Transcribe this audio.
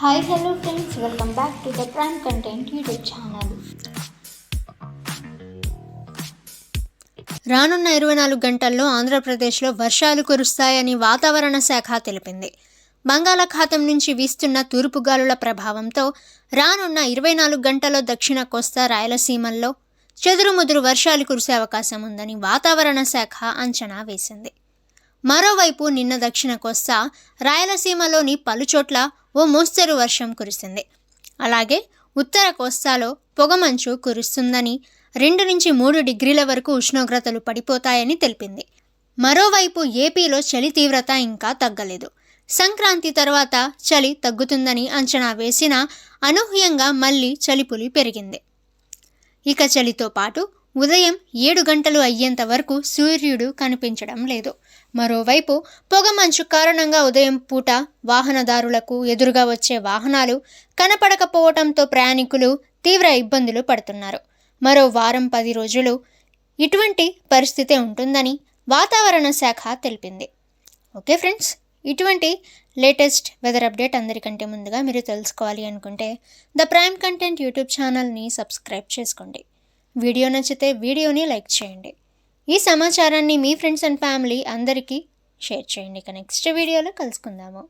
Hi, hello friends, welcome back to the Prime Content YouTube channel. రానున్న 24 గంటల్లో ఆంధ్రప్రదేశ్లో వర్షాలు కురుస్తాయని వాతావరణ శాఖ తెలిపింది. బంగాళాఖాతం నుంచి వీస్తున్న తూర్పు గాలుల ప్రభావంతో రానున్న 24 గంటల్లో దక్షిణ కోస్తా రాయలసీమల్లో చెదురుముదురు వర్షాలు కురిసే అవకాశం ఉందని వాతావరణ శాఖ అంచనా వేసింది. మరోవైపు నిన్న దక్షిణ కోస్తా రాయలసీమలోని పలుచోట్ల ఓ మోస్తరు వర్షం కురిసింది. అలాగే ఉత్తర కోస్తాలో పొగమంచు కురుస్తుందని 2 నుంచి 3 డిగ్రీల వరకు ఉష్ణోగ్రతలు పడిపోతాయని తెలిపింది. మరోవైపు ఏపీలో చలి తీవ్రత ఇంకా తగ్గలేదు. సంక్రాంతి తర్వాత చలి తగ్గుతుందని అంచనా వేసినా అనూహ్యంగా మళ్లీ చలిపులి పెరిగింది. ఇక చలితో పాటు ఉదయం 7 గంటలు అయ్యేంత వరకు సూర్యుడు కనిపించడం లేదు. మరోవైపు పొగమంచు కారణంగా ఉదయం పూట వాహనదారులకు ఎదురుగా వచ్చే వాహనాలు కనపడకపోవడంతో ప్రయాణికులు తీవ్ర ఇబ్బందులు పడుతున్నారు. మరో వారం 10 రోజులు ఇటువంటి పరిస్థితి ఉంటుందని వాతావరణ శాఖ తెలిపింది. ఓకే ఫ్రెండ్స్, ఇటువంటి లేటెస్ట్ వెదర్ అప్డేట్ అందరికంటే ముందుగా మీరు తెలుసుకోవాలి అనుకుంటే ద ప్రైమ్ కంటెంట్ యూట్యూబ్ ఛానల్ని సబ్స్క్రైబ్ చేసుకోండి. వీడియో నచ్చితే వీడియోని లైక్ చేయండి. ఈ సమాచారాన్ని మీ ఫ్రెండ్స్ అండ్ ఫ్యామిలీ అందరికీ షేర్ చేయండి. ఇక నెక్స్ట్ వీడియోలో కలుసుకుందాము.